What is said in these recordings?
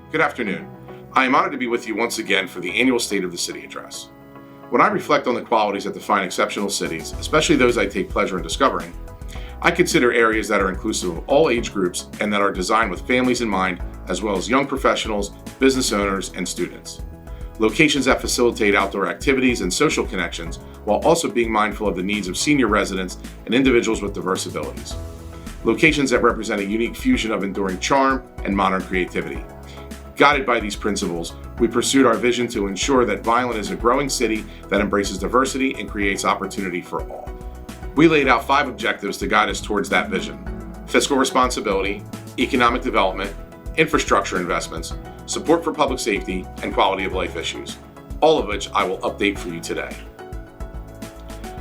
Good afternoon. I am honored to be with you once again for the annual State of the City address. When I reflect on the qualities that define exceptional cities, especially those I take pleasure in discovering, I consider areas that are inclusive of all age groups and that are designed with families in mind, as well as young professionals, business owners, and students. Locations that facilitate outdoor activities and social connections while also being mindful of the needs of senior residents and individuals with diverse abilities. Locations that represent a unique fusion of enduring charm and modern creativity. Guided by these principles, we pursued our vision to ensure that Vineland is a growing city that embraces diversity and creates opportunity for all. We laid out 5 objectives to guide us towards that vision: fiscal responsibility, economic development, infrastructure investments, support for public safety, and quality of life issues, all of which I will update for you today.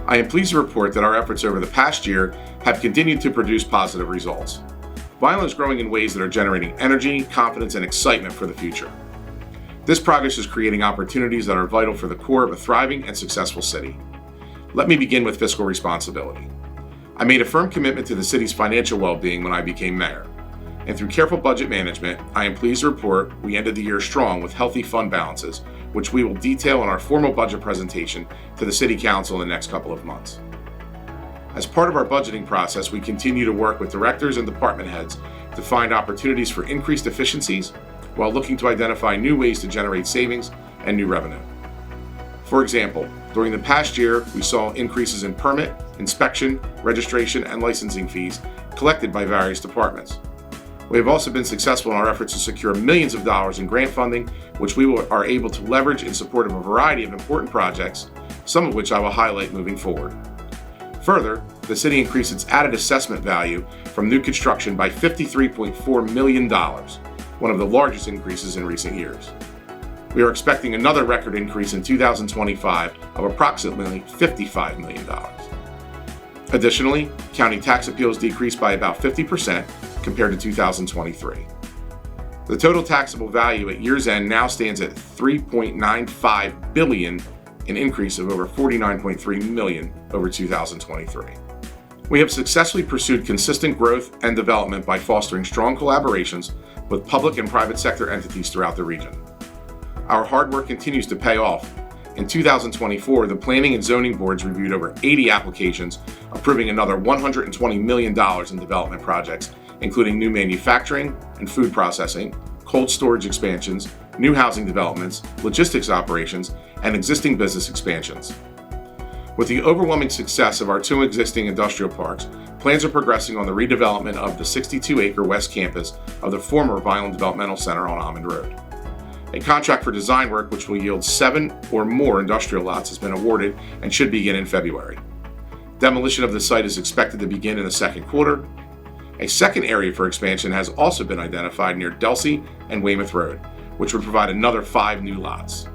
I am pleased to report that our efforts over the past year have continued to produce positive results. Vineland is growing in ways that are generating energy, confidence, and excitement for the future. This progress is creating opportunities that are vital for the core of a thriving and successful city. Let me begin with fiscal responsibility. I made a firm commitment to the city's financial well-being when I became mayor, and through careful budget management, I am pleased to report we ended the year strong with healthy fund balances, which we will detail in our formal budget presentation to the City Council in the next couple of months. As part of our budgeting process, we continue to work with directors and department heads to find opportunities for increased efficiencies while looking to identify new ways to generate savings and new revenue. For example, during the past year, we saw increases in permit, inspection, registration, and licensing fees collected by various departments. We have also been successful in our efforts to secure millions of dollars in grant funding, which we are able to leverage in support of a variety of important projects, some of which I will highlight moving forward. Further, the city increased its added assessment value from new construction by $53.4 million, one of the largest increases in recent years. We are expecting another record increase in 2025 of approximately $55 million. Additionally, county tax appeals decreased by about 50% compared to 2023. The total taxable value at year's end now stands at $3.95 billion, an increase of over $49.3 million over 2023. We have successfully pursued consistent growth and development by fostering strong collaborations with public and private sector entities throughout the region. Our hard work continues to pay off. In 2024, the Planning and Zoning Boards reviewed over 80 applications, approving another $120 million in development projects, including new manufacturing and food processing, cold storage expansions, new housing developments, logistics operations, and existing business expansions. With the overwhelming success of our 2 existing industrial parks, plans are progressing on the redevelopment of the 62-acre west campus of the former Vineland Developmental Center on Almond Road. A contract for design work which will yield 7 or more industrial lots has been awarded and should begin in February. Demolition of the site is expected to begin in the second quarter. A second area for expansion has also been identified near Delsey and Weymouth Road, which would provide another 5 new lots.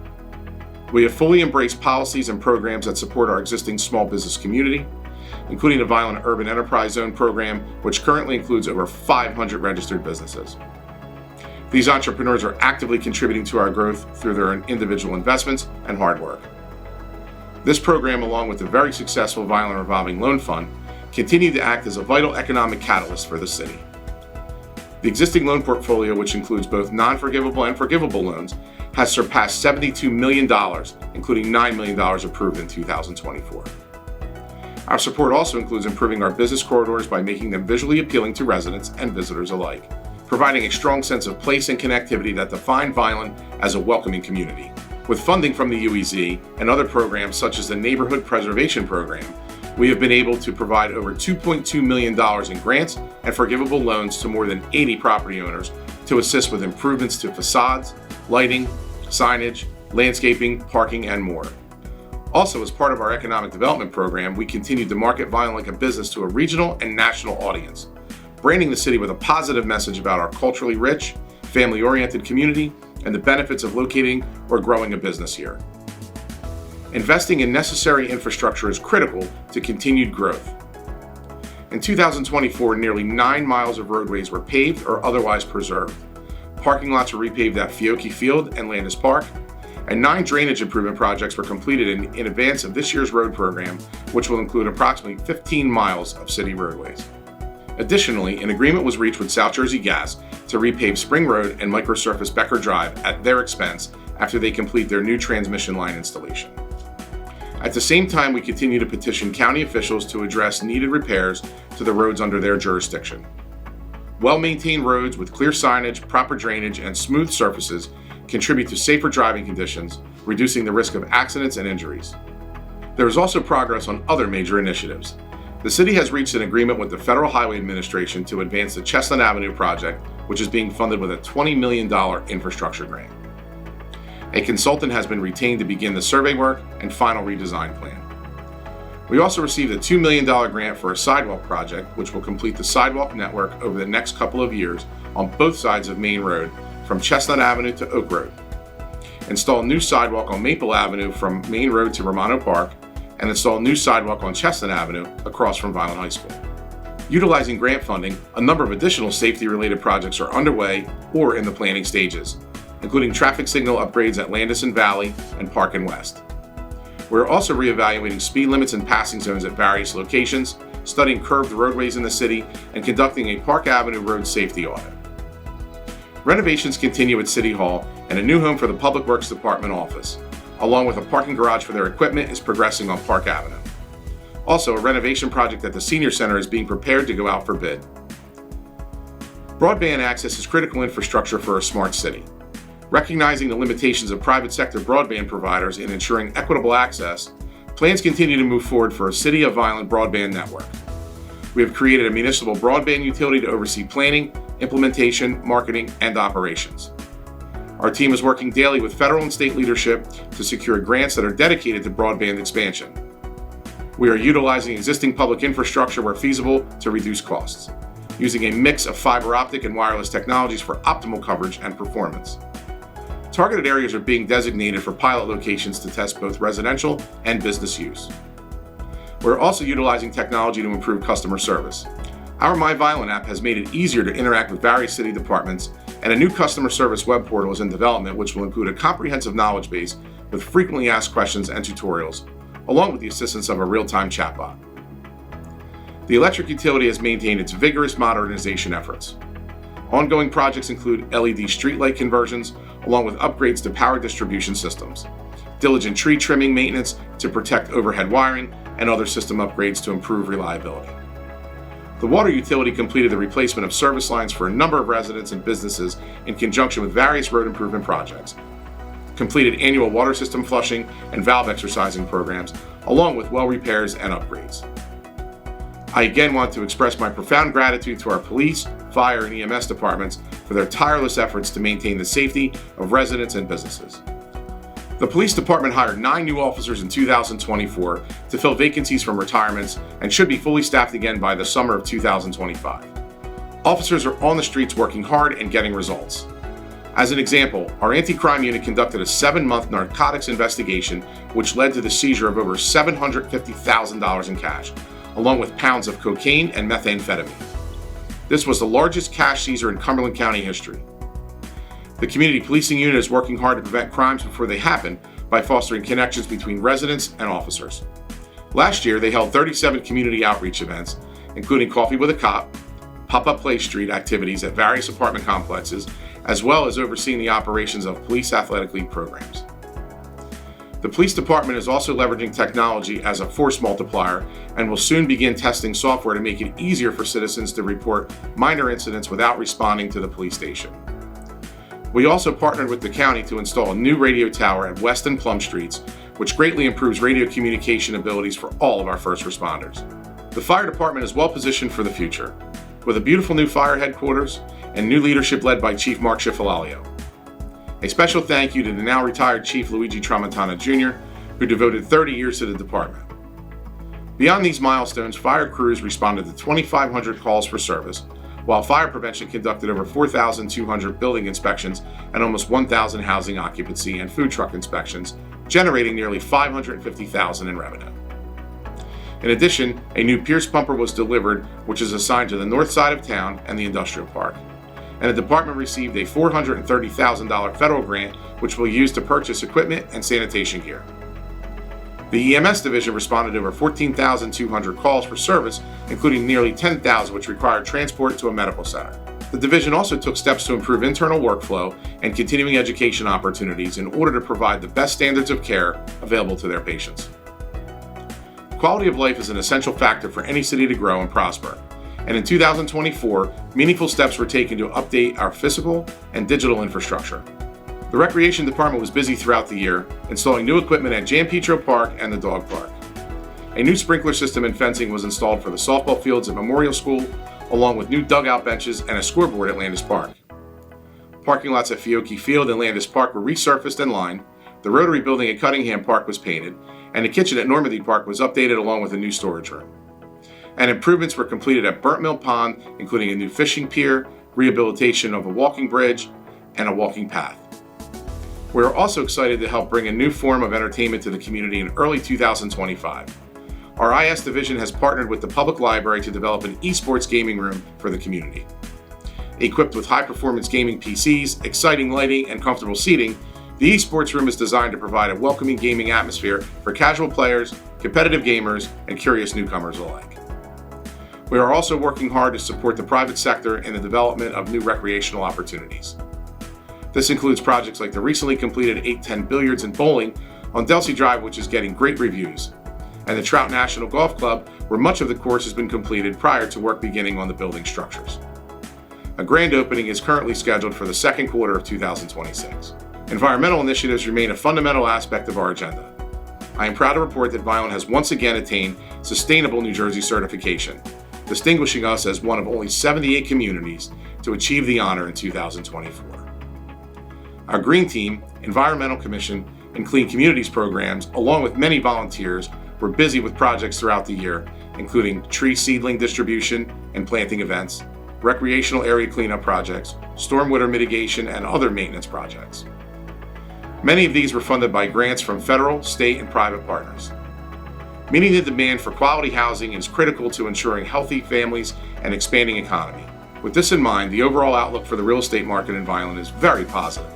We have fully embraced policies and programs that support our existing small business community, including the Vineland Urban Enterprise Zone program, which currently includes over 500 registered businesses. These entrepreneurs are actively contributing to our growth through their individual investments and hard work. This program, along with the very successful Vineland Revolving Loan Fund, continue to act as a vital economic catalyst for the city. The existing loan portfolio, which includes both non-forgivable and forgivable loans, has surpassed $72 million, including $9 million approved in 2024. Our support also includes improving our business corridors by making them visually appealing to residents and visitors alike, providing a strong sense of place and connectivity that define Vineland as a welcoming community. With funding from the UEZ and other programs such as the Neighborhood Preservation Program, we have been able to provide over $2.2 million in grants and forgivable loans to more than 80 property owners to assist with improvements to facades, lighting, signage, landscaping, parking, and more. Also, as part of our economic development program, we continue to market Vineland like a business to a regional and national audience, branding the city with a positive message about our culturally rich, family-oriented community and the benefits of locating or growing a business here. Investing in necessary infrastructure is critical to continued growth. In 2024, nearly 9 miles of roadways were paved or otherwise preserved. Parking lots were repaved at Fiocchi Field and Landis Park, and 9 drainage improvement projects were completed in advance of this year's road program, which will include approximately 15 miles of city roadways. Additionally, an agreement was reached with South Jersey Gas to repave Spring Road and microsurface Becker Drive at their expense after they complete their new transmission line installation. At the same time, we continue to petition county officials to address needed repairs to the roads under their jurisdiction. Well-maintained roads with clear signage, proper drainage, and smooth surfaces contribute to safer driving conditions, reducing the risk of accidents and injuries. There is also progress on other major initiatives. The city has reached an agreement with the Federal Highway Administration to advance the Chestnut Avenue project, which is being funded with a $20 million infrastructure grant. A consultant has been retained to begin the survey work and final redesign plan. We also received a $2 million grant for a sidewalk project, which will complete the sidewalk network over the next couple of years on both sides of Main Road, from Chestnut Avenue to Oak Road. Install new sidewalk on Maple Avenue from Main Road to Romano Park, and install new sidewalk on Chestnut Avenue across from Violent High School. Utilizing grant funding, a number of additional safety-related projects are underway or in the planning stages, including traffic signal upgrades at Landison Valley and Park and West. We're also reevaluating speed limits and passing zones at various locations, studying curved roadways in the city, and conducting a Park Avenue road safety audit. Renovations continue at City Hall, and a new home for the Public Works Department office, along with a parking garage for their equipment, is progressing on Park Avenue. Also, a renovation project at the Senior Center is being prepared to go out for bid. Broadband access is critical infrastructure for a smart city. Recognizing the limitations of private sector broadband providers in ensuring equitable access, plans continue to move forward for a City of Violent broadband network. We have created a municipal broadband utility to oversee planning, implementation, marketing, and operations. Our team is working daily with federal and state leadership to secure grants that are dedicated to broadband expansion. We are utilizing existing public infrastructure where feasible to reduce costs, using a mix of fiber optic and wireless technologies for optimal coverage and performance. Targeted areas are being designated for pilot locations to test both residential and business use. We're also utilizing technology to improve customer service. Our MyViolent app has made it easier to interact with various city departments, and a new customer service web portal is in development, which will include a comprehensive knowledge base with frequently asked questions and tutorials, along with the assistance of a real-time chatbot. The electric utility has maintained its vigorous modernization efforts. Ongoing projects include LED streetlight conversions, along with upgrades to power distribution systems, diligent tree trimming maintenance to protect overhead wiring, and other system upgrades to improve reliability. The water utility completed the replacement of service lines for a number of residents and businesses in conjunction with various road improvement projects, completed annual water system flushing and valve exercising programs, along with well repairs and upgrades. I again want to express my profound gratitude to our police, fire, and EMS departments for their tireless efforts to maintain the safety of residents and businesses. The police department hired 9 new officers in 2024 to fill vacancies from retirements and should be fully staffed again by the summer of 2025. Officers are on the streets working hard and getting results. As an example, our anti-crime unit conducted a 7-month narcotics investigation, which led to the seizure of over $750,000 in cash, along with pounds of cocaine and methamphetamine. This was the largest cash seizure in Cumberland County history. The community policing unit is working hard to prevent crimes before they happen by fostering connections between residents and officers. Last year, they held 37 community outreach events, including Coffee with a Cop, pop-up play street activities at various apartment complexes, as well as overseeing the operations of police athletic league programs. The police department is also leveraging technology as a force multiplier and will soon begin testing software to make it easier for citizens to report minor incidents without responding to the police station. We also partnered with the county to install a new radio tower at West and Plum Streets, which greatly improves radio communication abilities for all of our first responders. The fire department is well positioned for the future, with a beautiful new fire headquarters and new leadership led by Chief Mark Schiffalalio. A special thank you to the now retired Chief Luigi Tramontana Jr., who devoted 30 years to the department. Beyond these milestones, fire crews responded to 2,500 calls for service, while fire prevention conducted over 4,200 building inspections and almost 1,000 housing occupancy and food truck inspections, generating nearly $550,000 in revenue. In addition, a new Pierce pumper was delivered, which is assigned to the north side of town and the industrial park. And the department received a $430,000 federal grant, which we'll use to purchase equipment and sanitation gear. The EMS division responded to over 14,200 calls for service, including nearly 10,000 which required transport to a medical center. The division also took steps to improve internal workflow and continuing education opportunities in order to provide the best standards of care available to their patients. Quality of life is an essential factor for any city to grow and prosper, and in 2024, meaningful steps were taken to update our physical and digital infrastructure. The Recreation Department was busy throughout the year, installing new equipment at Jan Petro Park and the dog park. A new sprinkler system and fencing was installed for the softball fields at Memorial School, along with new dugout benches and a scoreboard at Landis Park. Parking lots at Fiocchi Field and Landis Park were resurfaced and lined, the Rotary Building at Cunningham Park was painted, and the kitchen at Normandy Park was updated along with a new storage room. And improvements were completed at Burnt Mill Pond, including a new fishing pier, rehabilitation of a walking bridge, and a walking path. We are also excited to help bring a new form of entertainment to the community in early 2025. Our IS division has partnered with the public library to develop an esports gaming room for the community. Equipped with high-performance gaming PCs, exciting lighting, and comfortable seating, the esports room is designed to provide a welcoming gaming atmosphere for casual players, competitive gamers, and curious newcomers alike. We are also working hard to support the private sector in the development of new recreational opportunities. This includes projects like the recently completed 810 Billiards and Bowling on Delsey Drive, which is getting great reviews, and the Trout National Golf Club, where much of the course has been completed prior to work beginning on the building structures. A grand opening is currently scheduled for the second quarter of 2026. Environmental initiatives remain a fundamental aspect of our agenda. I am proud to report that Violin has once again attained Sustainable New Jersey certification, distinguishing us as one of only 78 communities to achieve the honor in 2024. Our Green Team, Environmental Commission, and Clean Communities programs, along with many volunteers, were busy with projects throughout the year, including tree seedling distribution and planting events, recreational area cleanup projects, stormwater mitigation, and other maintenance projects. Many of these were funded by grants from federal, state, and private partners. Meeting the demand for quality housing is critical to ensuring healthy families and expanding economy. With this in mind, the overall outlook for the real estate market in Violin is very positive.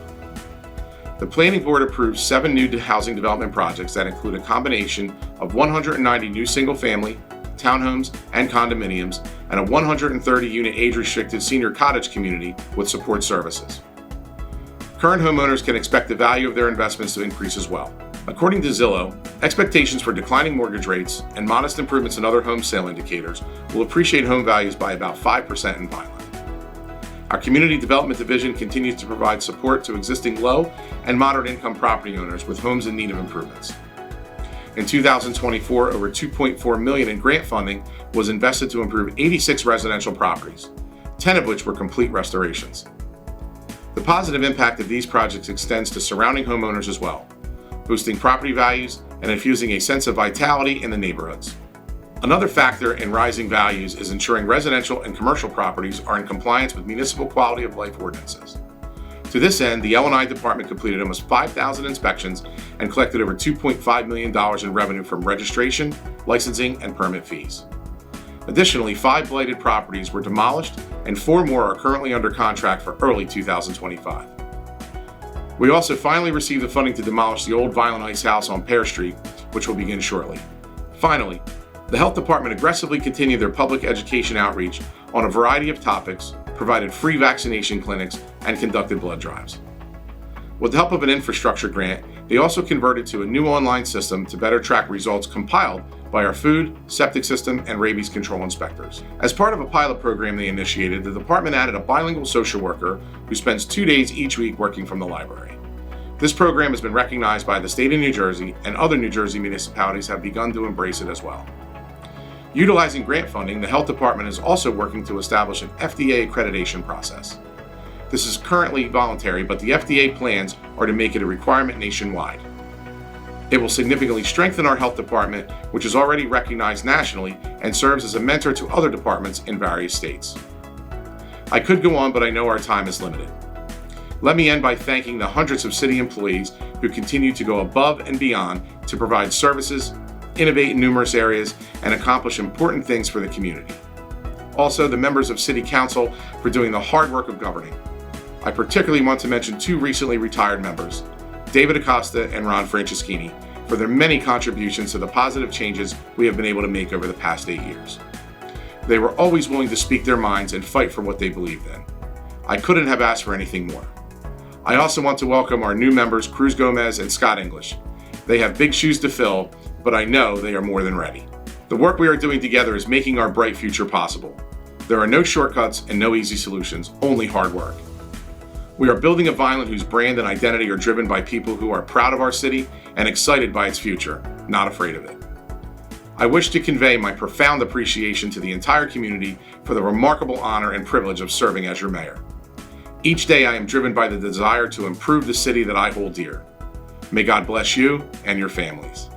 The Planning Board approved 7 new housing development projects that include a combination of 190 new single-family, townhomes, and condominiums, and a 130-unit age-restricted senior cottage community with support services. Current homeowners can expect the value of their investments to increase as well. According to Zillow, expectations for declining mortgage rates and modest improvements in other home sale indicators will appreciate home values by about 5% in Violin. Our Community Development Division continues to provide support to existing low and moderate income property owners with homes in need of improvements. In 2024, over $2.4 million in grant funding was invested to improve 86 residential properties, 10 of which were complete restorations. The positive impact of these projects extends to surrounding homeowners as well, boosting property values and infusing a sense of vitality in the neighborhoods. Another factor in rising values is ensuring residential and commercial properties are in compliance with municipal quality of life ordinances. To this end, the L&I department completed almost 5,000 inspections and collected over $2.5 million in revenue from registration, licensing, and permit fees. Additionally, 5 blighted properties were demolished and 4 more are currently under contract for early 2025. We also finally received the funding to demolish the old Violin Ice House on Pear Street, which will begin shortly. Finally, the Health Department aggressively continued their public education outreach on a variety of topics, provided free vaccination clinics, and conducted blood drives. With the help of an infrastructure grant, they also converted to a new online system to better track results compiled by our food, septic system, and rabies control inspectors. As part of a pilot program they initiated, the department added a bilingual social worker who spends 2 days each week working from the library. This program has been recognized by the state of New Jersey, and other New Jersey municipalities have begun to embrace it as well. Utilizing grant funding, the Health Department is also working to establish an FDA accreditation process. This is currently voluntary, but the FDA plans are to make it a requirement nationwide. It will significantly strengthen our health department, which is already recognized nationally and serves as a mentor to other departments in various states. I could go on, but I know our time is limited. Let me end by thanking the hundreds of city employees who continue to go above and beyond to provide services, innovate in numerous areas, and accomplish important things for the community. Also, the members of City Council for doing the hard work of governing. I particularly want to mention 2 recently retired members, David Acosta and Ron Franceschini, for their many contributions to the positive changes we have been able to make over the past 8 years. They were always willing to speak their minds and fight for what they believed in. I couldn't have asked for anything more. I also want to welcome our new members, Cruz Gomez and Scott English. They have big shoes to fill, but I know they are more than ready. The work we are doing together is making our bright future possible. There are no shortcuts and no easy solutions, only hard work. We are building a Vineland whose brand and identity are driven by people who are proud of our city and excited by its future, not afraid of it. I wish to convey my profound appreciation to the entire community for the remarkable honor and privilege of serving as your mayor. Each day I am driven by the desire to improve the city that I hold dear. May God bless you and your families.